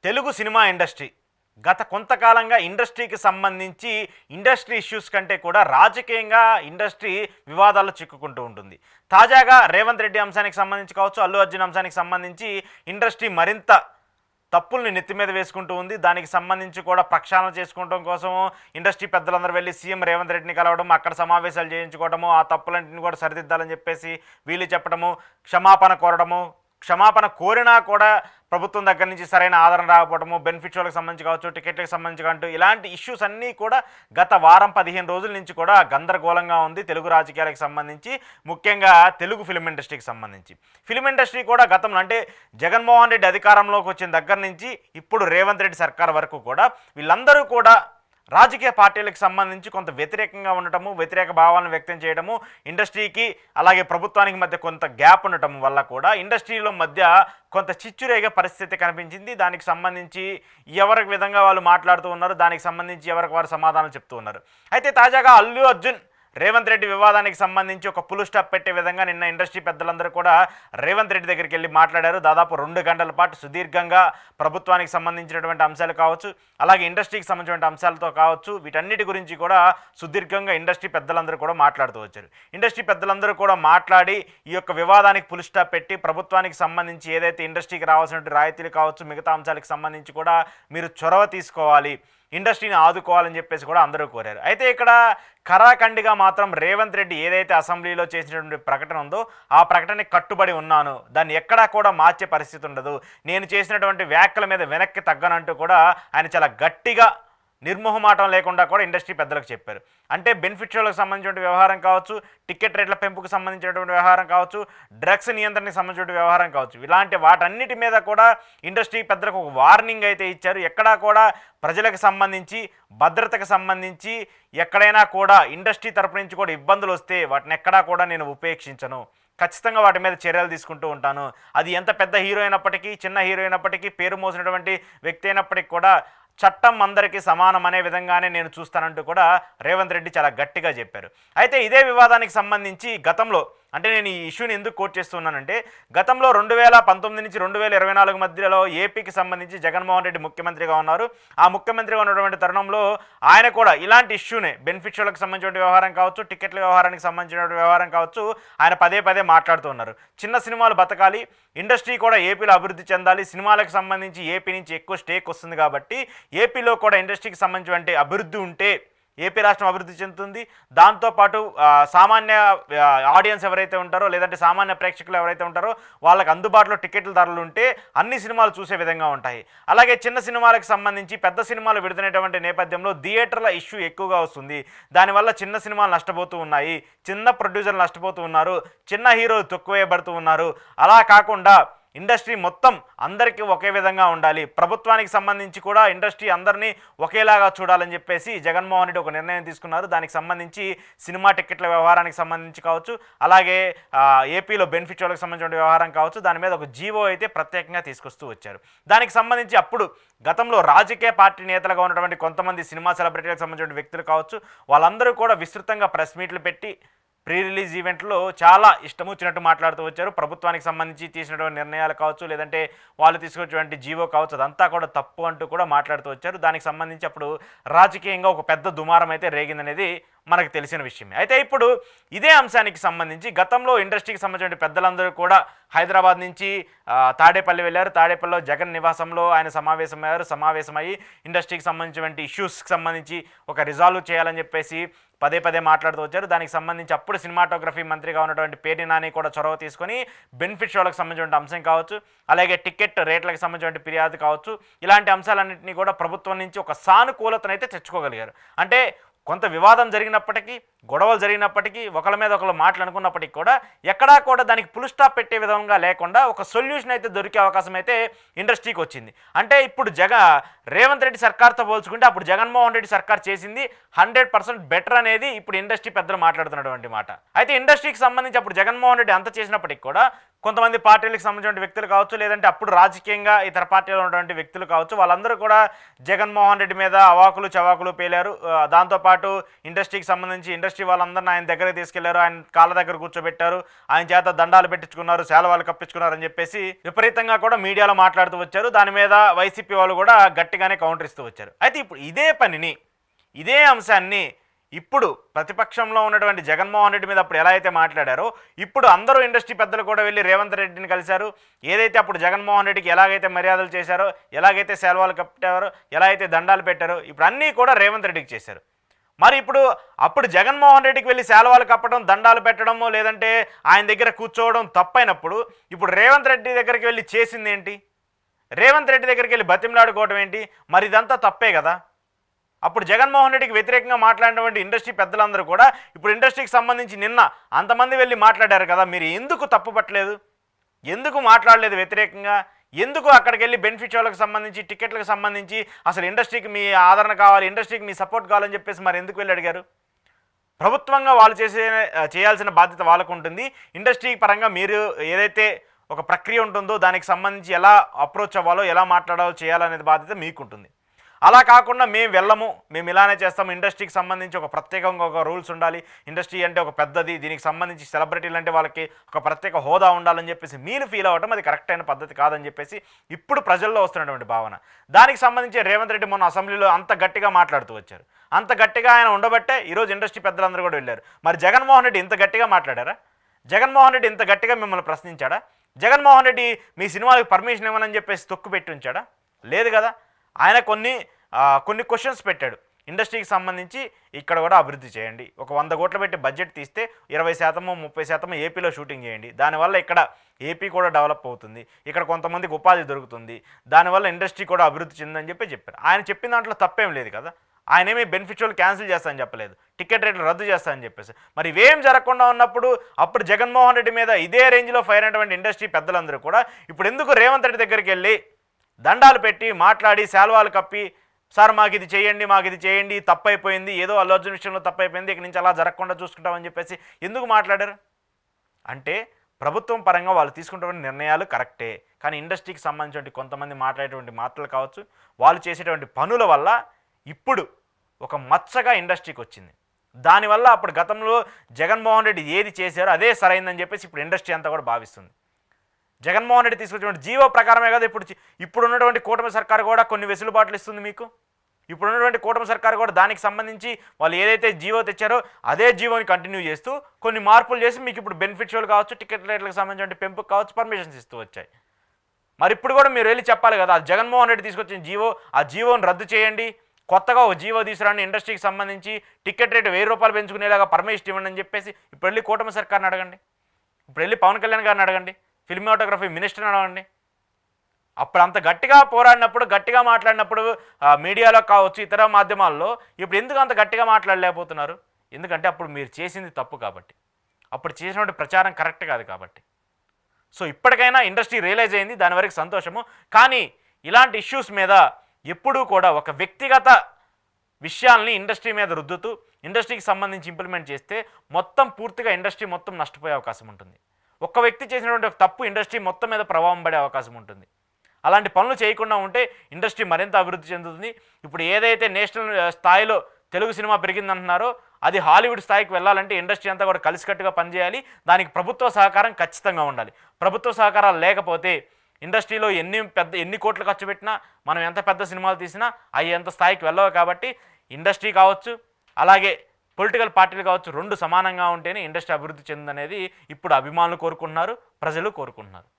Telugu cinema industry గత కొంతకాలంగా ఇండస్ట్రీకి సంబంధించి ఇండస్ట్రీ ఇష్యూస్ కంటే కూడా రాజకీయంగా ఇండస్ట్రీ వివాదాల్లో చిక్కుకుంటూ ఉంటుంది. తాజాగా రేవంత్ రెడ్డి అంశానికి సంబంధించి కావచ్చు, అల్లు అర్జున్ అంశానికి సంబంధించి ఇండస్ట్రీ మరింత తప్పుల్ని నెత్తి మీద వేసుకుంటూ ఉంది. దానికి సంబంధించి కూడా ప్రక్షాళన చేసుకోవడం కోసం ఇండస్ట్రీ పెద్దలందరూ వెళ్ళి సీఎం రేవంత్ రెడ్డిని కలవడం, అక్కడ సమావేశాలు చేయించుకోవడము, ఆ తప్పులన్నింటిని కూడా సరిదిద్దాలని చెప్పేసి వీళ్ళు చెప్పడము, క్షమాపణ కోరడము, క్షమాపణ కోరినా కూడా ప్రభుత్వం దగ్గర నుంచి సరైన ఆదరణ రాకపోవడము, బెనిఫిట్ షోలకు సంబంధించి కావచ్చు, టికెట్లకు సంబంధించి అంటూ ఇలాంటి ఇష్యూస్ అన్నీ కూడా గత వారం 15 రోజుల నుంచి కూడా గందరగోళంగా ఉంది తెలుగు రాజకీయాలకు సంబంధించి, ముఖ్యంగా తెలుగు ఫిలిం ఇండస్ట్రీకి సంబంధించి. ఫిలిం ఇండస్ట్రీ కూడా గతంలో అంటే జగన్మోహన్ రెడ్డి అధికారంలోకి వచ్చిన దగ్గర నుంచి ఇప్పుడు రేవంత్ రెడ్డి సర్కార్ వరకు కూడా వీళ్ళందరూ కూడా రాజకీయ పార్టీలకు సంబంధించి కొంత వ్యతిరేకంగా ఉండటము, వ్యతిరేక భావాలను వ్యక్తం చేయడము, ఇండస్ట్రీకి అలాగే ప్రభుత్వానికి మధ్య కొంత గ్యాప్ ఉండటం వల్ల కూడా ఇండస్ట్రీలో మధ్య కొంత చిచ్చురేగే పరిస్థితి కనిపించింది. దానికి సంబంధించి ఎవరికి విధంగా వాళ్ళు మాట్లాడుతూ ఉన్నారు, దానికి సంబంధించి ఎవరికి వారు సమాధానం చెప్తూ ఉన్నారు. అయితే తాజాగా అల్లు అర్జున్ రేవంత్ రెడ్డి వివాదానికి సంబంధించి ఒక ఫుల్ స్టాప్ పెట్టే విధంగా నిన్న ఇండస్ట్రీ పెద్దలందరూ కూడా రేవంత్ రెడ్డి దగ్గరికి వెళ్ళి మాట్లాడారు. దాదాపు 2 గంటల పాటు సుదీర్ఘంగా ప్రభుత్వానికి సంబంధించినటువంటి అంశాలు కావచ్చు, అలాగే ఇండస్ట్రీకి సంబంధించిన అంశాలతో కావచ్చు, వీటన్నిటి గురించి కూడా సుదీర్ఘంగా ఇండస్ట్రీ పెద్దలందరూ కూడా మాట్లాడుతూ వచ్చారు. ఇండస్ట్రీ పెద్దలందరూ కూడా మాట్లాడి ఈ యొక్క వివాదానికి ఫుల్ స్టాప్ పెట్టి ప్రభుత్వానికి సంబంధించి ఏదైతే ఇండస్ట్రీకి రావాల్సిన రాయితీలు కావచ్చు, మిగతా అంశాలకు సంబంధించి కూడా మీరు చొరవ తీసుకోవాలి, ఇండస్ట్రీని ఆదుకోవాలని చెప్పేసి కూడా అందరూ కోరారు. అయితే ఇక్కడ ఖరాఖండిగా మాత్రం రేవంత్ రెడ్డి ఏదైతే అసెంబ్లీలో చేసినటువంటి ప్రకటన ఉందో ఆ ప్రకటనకి కట్టుబడి ఉన్నాను, దాన్ని ఎక్కడా కూడా మార్చే పరిస్థితి ఉండదు, నేను చేసినటువంటి వ్యాఖ్యల మీద వెనక్కి తగ్గనంటూ కూడా ఆయన చాలా గట్టిగా నిర్మోహమాటం లేకుండా కూడా ఇండస్ట్రీ పెద్దలకు చెప్పారు. అంటే బెనిఫిట్ షోలకు సంబంధించిన వ్యవహారం కావచ్చు, టికెట్ రేట్ల పెంపుకు సంబంధించినటువంటి వ్యవహారం కావచ్చు, డ్రగ్స్ నియంత్రణకు సంబంధించిన వ్యవహారం కావచ్చు, ఇలాంటి వాటన్నిటి మీద కూడా ఇండస్ట్రీ పెద్దలకు ఒక వార్నింగ్ అయితే ఇచ్చారు. ఎక్కడా కూడా ప్రజలకు సంబంధించి, భద్రతకు సంబంధించి ఎక్కడైనా కూడా ఇండస్ట్రీ తరపు నుంచి కూడా ఇబ్బందులు వస్తే వాటిని ఎక్కడా కూడా నేను ఉపేక్షించను, ఖచ్చితంగా వాటి మీద చర్యలు తీసుకుంటూ ఉంటాను. అది ఎంత పెద్ద హీరో అయినప్పటికీ, చిన్న హీరో అయినప్పటికీ, పేరు మోసినటువంటి వ్యక్తి అయినప్పటికీ కూడా చట్టం అందరికీ సమానం అనే విధంగానే నేను చూస్తానంటూ కూడా రేవంత్ రెడ్డి చాలా గట్టిగా చెప్పారు. అయితే ఇదే వివాదానికి సంబంధించి గతంలో, అంటే నేను ఈ ఇష్యూని ఎందుకు కోట్ చేస్తున్నానంటే, గతంలో 2019 నుంచి 2024 మధ్యలో ఏపీకి సంబంధించి జగన్మోహన్ రెడ్డి ముఖ్యమంత్రిగా ఉన్నారు. ఆ ముఖ్యమంత్రిగా ఉన్నటువంటి తరుణంలో ఆయన కూడా ఇలాంటి ఇష్యూనే, బెనిఫిట్ షోలకు సంబంధించిన వ్యవహారం కావచ్చు, టికెట్ల వ్యవహారానికి సంబంధించిన వ్యవహారం కావచ్చు, ఆయన పదే పదే మాట్లాడుతూ ఉన్నారు. చిన్న సినిమాలు బతకాలి, ఇండస్ట్రీ కూడా ఏపీలో అభివృద్ధి చెందాలి, సినిమాలకు సంబంధించి ఏపీ నుంచి ఎక్కువ స్టేక్ వస్తుంది కాబట్టి ఏపీలో కూడా ఇండస్ట్రీకి సంబంధించిన అభివృద్ధి ఉంటే ఏపీ రాష్ట్రం అభివృద్ధి చెందుతుంది. దాంతోపాటు సామాన్య ఆడియన్స్ ఎవరైతే ఉంటారో, లేదంటే సామాన్య ప్రేక్షకులు ఎవరైతే ఉంటారో వాళ్ళకి అందుబాటులో టికెట్ల ధరలు ఉంటే అన్ని సినిమాలు చూసే విధంగా ఉంటాయి. అలాగే చిన్న సినిమాలకు సంబంధించి పెద్ద సినిమాలు విడుదలైనటువంటి నేపథ్యంలో థియేటర్ల ఇష్యూ ఎక్కువగా వస్తుంది. దానివల్ల చిన్న సినిమాలు నష్టపోతూ ఉన్నాయి, చిన్న ప్రొడ్యూసర్లు నష్టపోతూ ఉన్నారు, చిన్న హీరోలు తక్కువేయబడుతూ ఉన్నారు. అలా కాకుండా ఇండస్ట్రీ మొత్తం అందరికీ ఒకే విధంగా ఉండాలి, ప్రభుత్వానికి సంబంధించి కూడా ఇండస్ట్రీ అందరినీ ఒకేలాగా చూడాలని చెప్పేసి జగన్మోహన్ రెడ్డి ఒక నిర్ణయం తీసుకున్నారు. దానికి సంబంధించి సినిమా టికెట్ల వ్యవహారానికి సంబంధించి కావచ్చు, అలాగే ఏపీలో బెనిఫిట్ షోలకు సంబంధించిన వ్యవహారం కావచ్చు, దాని మీద ఒక జీవో అయితే ప్రత్యేకంగా తీసుకొస్తూ వచ్చారు. దానికి సంబంధించి అప్పుడు గతంలో రాజకీయ పార్టీ నేతలుగా ఉన్నటువంటి కొంతమంది సినిమా సెలబ్రిటీలకు సంబంధించిన వ్యక్తులు కావచ్చు, వాళ్ళందరూ కూడా విస్తృతంగా ప్రెస్ మీట్లు పెట్టి ప్రీ రిలీజ్ ఈవెంట్లో చాలా ఇష్టం వచ్చినట్టు మాట్లాడుతూ వచ్చారు. ప్రభుత్వానికి సంబంధించి తీసినటువంటి నిర్ణయాలు కావచ్చు, లేదంటే వాళ్ళు తీసుకొచ్చినటువంటి జీవో కావచ్చు, అదంతా కూడా తప్పు అంటూ కూడా మాట్లాడుతూ వచ్చారు. దానికి సంబంధించి అప్పుడు రాజకీయంగా ఒక పెద్ద దుమారం అయితే రేగిందనేది మనకు తెలిసిన విషయమే. అయితే ఇప్పుడు ఇదే అంశానికి సంబంధించి గతంలో ఇండస్ట్రీకి సంబంధించిన పెద్దలందరూ కూడా హైదరాబాద్ నుంచి తాడేపల్లి వెళ్ళారు. తాడేపల్లిలో జగన్ నివాసంలో ఆయన సమావేశమయ్యి ఇండస్ట్రీకి సంబంధించినటువంటి ఇష్యూస్కి సంబంధించి ఒక రిజాల్వ్ చేయాలని చెప్పేసి పదే పదే మాట్లాడుతూ వచ్చారు. దానికి సంబంధించి అప్పుడు సినిమాటోగ్రఫీ మంత్రిగా ఉన్నటువంటి పేర్ని నాని కూడా చొరవ తీసుకొని బెనిఫిట్ షోలకు సంబంధించిన అంశం కావచ్చు, అలాగే టికెట్ రేట్లకు సంబంధించిన ఫిర్యాదు కావచ్చు, ఇలాంటి అంశాలన్నింటినీ కూడా ప్రభుత్వం నుంచి ఒక సానుకూలతను అయితే తెచ్చుకోగలిగారు. అంటే కొంత వివాదం జరిగినప్పటికీ, గొడవలు జరిగినప్పటికీ, ఒకళ్ళ మీద ఒకళ్ళు మాటలు అనుకున్నప్పటికీ కూడా ఎక్కడా కూడా దానికి ఫుల్ స్టాప్ పెట్టే విధంగా లేకుండా ఒక సొల్యూషన్ అయితే దొరికే అవకాశం అయితే ఇండస్ట్రీకి వచ్చింది. అంటే ఇప్పుడు రేవంత్ రెడ్డి సర్కార్తో పోల్చుకుంటే అప్పుడు జగన్మోహన్ రెడ్డి సర్కార్ చేసింది 100% బెటర్ అనేది ఇప్పుడు ఇండస్ట్రీ పెద్దలు మాట్లాడుతున్నటువంటి మాట. అయితే ఇండస్ట్రీకి సంబంధించి అప్పుడు జగన్మోహన్ రెడ్డి అంత చేసినప్పటికీ కూడా కొంతమంది పార్టీలకు సంబంధించిన వ్యక్తులు కావచ్చు, లేదంటే అప్పుడు రాజకీయంగా ఇతర పార్టీలో ఉన్నటువంటి వ్యక్తులు కావచ్చు, వాళ్ళందరూ కూడా జగన్మోహన్ రెడ్డి మీద అవాకులు చవాకులు పేలారు. దాంతోపాటు పాటు ఇండస్ట్రీకి సంబంధించి ఇండస్ట్రీ వాళ్ళందరినీ ఆయన దగ్గరికి తీసుకెళ్లారు, ఆయన కాళ్ళ దగ్గర కూర్చోబెట్టారు, ఆయన చేత దండాలు పెట్టించుకున్నారు, శాలువాలు కప్పించుకున్నారు అని చెప్పేసి విపరీతంగా కూడా మీడియాలో మాట్లాడుతూ వచ్చారు. దాని మీద వైసీపీ వాళ్ళు కూడా గట్టిగానే కౌంటర్ ఇస్తూ వచ్చారు. అయితే ఇప్పుడు ఇదే అంశాన్ని ఇప్పుడు ప్రతిపక్షంలో ఉన్నటువంటి జగన్మోహన్ రెడ్డి మీద అప్పుడు ఎలా అయితే మాట్లాడారో ఇప్పుడు అందరూ ఇండస్ట్రీ పెద్దలు కూడా వెళ్ళి రేవంత్ రెడ్డిని కలిశారు. ఏదైతే అప్పుడు జగన్మోహన్ రెడ్డికి ఎలాగైతే మర్యాదలు చేశారో, ఎలాగైతే శాలువాలు కప్పారో, ఎలా అయితే దండాలు పెట్టారో ఇప్పుడు అన్నీ కూడా రేవంత్ రెడ్డికి చేశారు. మరి అప్పుడు జగన్మోహన్ రెడ్డికి వెళ్ళి శాలువాలు కప్పడం, దండాలు పెట్టడము, లేదంటే ఆయన దగ్గర కూర్చోవడం తప్పైనప్పుడు ఇప్పుడు రేవంత్ రెడ్డి దగ్గరికి వెళ్ళి చేసింది ఏంటి? రేవంత్ రెడ్డి దగ్గరికి వెళ్ళి బతిమలాడుకోవడం ఏంటి? మరి ఇదంతా తప్పే కదా. అప్పుడు జగన్మోహన్ రెడ్డికి వ్యతిరేకంగా మాట్లాడినటువంటి ఇండస్ట్రీ పెద్దలందరూ కూడా ఇప్పుడు ఇండస్ట్రీకి సంబంధించి నిన్న అంతమంది వెళ్ళి మాట్లాడారు కదా, మీరు ఎందుకు తప్పుపట్టలేదు? ఎందుకు మాట్లాడలేదు వ్యతిరేకంగా? ఎందుకు అక్కడికి వెళ్ళి బెనిఫిట్ వాళ్ళకి సంబంధించి, టికెట్లకు సంబంధించి అసలు ఇండస్ట్రీకి మీ ఆదరణ కావాలి, ఇండస్ట్రీకి మీ సపోర్ట్ కావాలని చెప్పేసి మరి ఎందుకు వెళ్ళి అడిగారు? ప్రభుత్వంగా వాళ్ళు చేయాల్సిన బాధ్యత వాళ్ళకు ఉంటుంది. ఇండస్ట్రీ పరంగా మీరు ఏదైతే ఒక ప్రక్రియ ఉంటుందో దానికి సంబంధించి ఎలా అప్రోచ్ అవ్వాలో, ఎలా మాట్లాడాలో చేయాలనేది బాధ్యత మీకుంటుంది. అలా కాకుండా మేము ఇలానే చేస్తాము, ఇండస్ట్రీకి సంబంధించి ఒక ప్రత్యేకంగా ఒక రూల్స్ ఉండాలి, ఇండస్ట్రీ అంటే ఒక పెద్దది, దీనికి సంబంధించి సెలబ్రిటీలు అంటే వాళ్ళకి ఒక ప్రత్యేక హోదా ఉండాలని చెప్పేసి మీరు ఫీల్ అవ్వటం అది కరెక్ట్ అయిన పద్ధతి కాదని చెప్పేసి ఇప్పుడు ప్రజల్లో వస్తున్నటువంటి భావన. దానికి సంబంధించి రేవంత్ రెడ్డి మొన్న అసెంబ్లీలో అంత గట్టిగా మాట్లాడుతూ వచ్చారు. అంత గట్టిగా ఆయన ఉండబట్టే ఈరోజు ఇండస్ట్రీ పెద్దలందరూ కూడా వెళ్ళారు. మరి జగన్మోహన్ రెడ్డి ఇంత గట్టిగా మాట్లాడారా? జగన్మోహన్ రెడ్డి ఇంత గట్టిగా మిమ్మల్ని ప్రశ్నించాడా? జగన్మోహన్ రెడ్డి మీ సినిమాలకు పర్మిషన్ ఇవ్వనని చెప్పేసి తొక్కు పెట్టి ఉంచాడా? లేదు కదా. ఆయన కొన్ని క్వశ్చన్స్ పెట్టాడు. ఇండస్ట్రీకి సంబంధించి ఇక్కడ కూడా అభివృద్ధి చేయండి, ఒక 100 కోట్లు పెట్టి బడ్జెట్ తీస్తే 20% 30% ఏపీలో షూటింగ్ చేయండి, దానివల్ల ఇక్కడ ఏపీ కూడా డెవలప్ అవుతుంది, ఇక్కడ కొంతమందికి ఉపాధి దొరుకుతుంది, దానివల్ల ఇండస్ట్రీ కూడా అభివృద్ధి చెందని చెప్పారు. ఆయన చెప్పిన దాంట్లో తప్పేం లేదు కదా. ఆయన ఏమీ బెనిఫిట్స్ క్యాన్సిల్ చేస్తానని చెప్పలేదు, టికెట్ రేట్లు రద్దు చేస్తానని చెప్పేసి. మరి ఇవేం జరగకుండా ఉన్నప్పుడు అప్పుడు జగన్మోహన్ రెడ్డి మీద ఇదే రేంజ్లో ఫైర్ అయినటువంటి ఇండస్ట్రీ పెద్దలందరూ కూడా ఇప్పుడు ఎందుకు రేవంత్ రెడ్డి దగ్గరికి వెళ్ళి దండాలు పెట్టి మాట్లాడి శాలువాలు కప్పి, సార్ మాకు ఇది చేయండి, తప్పైపోయింది, ఏదో అల్లు అర్జున్ విషయంలో తప్పైపోయింది, ఇక నుంచి అలా జరగకుండా చూసుకుంటామని చెప్పేసి ఎందుకు మాట్లాడారు? అంటే ప్రభుత్వం పరంగా వాళ్ళు తీసుకున్నటువంటి నిర్ణయాలు కరెక్టే, కానీ ఇండస్ట్రీకి సంబంధించిన కొంతమంది మాట్లాడేటువంటి మాటలు కావచ్చు, వాళ్ళు చేసేటువంటి పనుల వల్ల ఇప్పుడు ఒక మచ్చగా ఇండస్ట్రీకి వచ్చింది. దానివల్ల అప్పుడు గతంలో జగన్మోహన్ రెడ్డి ఏది చేశారో అదే సరైందని చెప్పేసి ఇప్పుడు ఇండస్ట్రీ అంతా కూడా భావిస్తుంది. జగన్మోహన్ రెడ్డి తీసుకొచ్చినటువంటి జీవో ప్రకారమే కదా ఇప్పుడు ఉన్నటువంటి కూటమి సర్కారు కూడా కొన్ని వెసులుబాట్లు ఇస్తుంది మీకు. ఇప్పుడు ఉన్నటువంటి కూటమి సర్కారు కూడా దానికి సంబంధించి వాళ్ళు ఏదైతే జీవో తెచ్చారో అదే జీవోని కంటిన్యూ చేస్తూ కొన్ని మార్పులు చేసి మీకు ఇప్పుడు బెనిఫిట్స్ కావచ్చు, టికెట్ రేట్లకు సంబంధించిన పెంపుకు కావచ్చు పర్మిషన్స్ ఇస్తూ వచ్చాయి. మరి ఇప్పుడు కూడా మీరు వెళ్ళి చెప్పాలి కదా, జగన్మోహన్ రెడ్డి తీసుకొచ్చిన జీవో, ఆ జీవోని రద్దు చేయండి, కొత్తగా ఒక జీవో తీసుకురండి, ఇండస్ట్రీకి సంబంధించి టికెట్ రేటు 1000 రూపాయలు పెంచుకునేలాగా పర్మిషన్ ఇవ్వండి అని చెప్పేసి ఇప్పుడు వెళ్ళి కూటమి సర్కార్ని అడగండి, ఇప్పుడు వెళ్ళి పవన్ కళ్యాణ్ గారిని అడగండి, ఫిల్మోటోగ్రఫీ మినిస్టర్ని అడగండి. అప్పుడు అంత గట్టిగా పోరాడినప్పుడు, గట్టిగా మాట్లాడినప్పుడు మీడియాలో కావచ్చు, ఇతర మాధ్యమాల్లో ఇప్పుడు ఎందుకు అంత గట్టిగా మాట్లాడలేకపోతున్నారు? ఎందుకంటే అప్పుడు మీరు చేసింది తప్పు కాబట్టి, అప్పుడు చేసినటువంటి ప్రచారం కరెక్ట్ కాదు కాబట్టి. సో ఇప్పటికైనా ఇండస్ట్రీ రియలైజ్ అయింది, దాని వరకు సంతోషము. కానీ ఇలాంటి ఇష్యూస్ మీద ఎప్పుడూ కూడా ఒక వ్యక్తిగత విషయాల్ని ఇండస్ట్రీ మీద రుద్దుతూ ఇండస్ట్రీకి సంబంధించి ఇంప్లిమెంట్ చేస్తే పూర్తిగా ఇండస్ట్రీ మొత్తం నష్టపోయే అవకాశం ఉంటుంది. ఒక్క వ్యక్తి చేసినటువంటి ఒక తప్పు ఇండస్ట్రీ మొత్తం మీద ప్రభావం పడే అవకాశం ఉంటుంది. అలాంటి పనులు చేయకుండా ఉంటే ఇండస్ట్రీ మరింత అభివృద్ధి చెందుతుంది. ఇప్పుడు ఏదైతే నేషనల్ స్థాయిలో తెలుగు సినిమా పెరిగిందంటున్నారో అది హాలీవుడ్ స్థాయికి వెళ్ళాలంటే ఇండస్ట్రీ అంతా కూడా కలిసికట్టుగా పనిచేయాలి. దానికి ప్రభుత్వ సహకారం ఖచ్చితంగా ఉండాలి. ప్రభుత్వ సహకారాలు లేకపోతే ఇండస్ట్రీలో ఎన్ని కోట్లు ఖర్చు పెట్టినా, మనం ఎంత పెద్ద సినిమాలు తీసినా అవి ఎంత స్థాయికి వెళ్ళవు. కాబట్టి ఇండస్ట్రీ కావచ్చు, అలాగే పొలిటికల్ పార్టీలు కావచ్చు, రెండు సమానంగా ఉంటేనే ఇండస్ట్రీ అభివృద్ధి చెందనేది ఇప్పుడు అభిమానులు కోరుకుంటున్నారు, ప్రజలు కోరుకుంటున్నారు.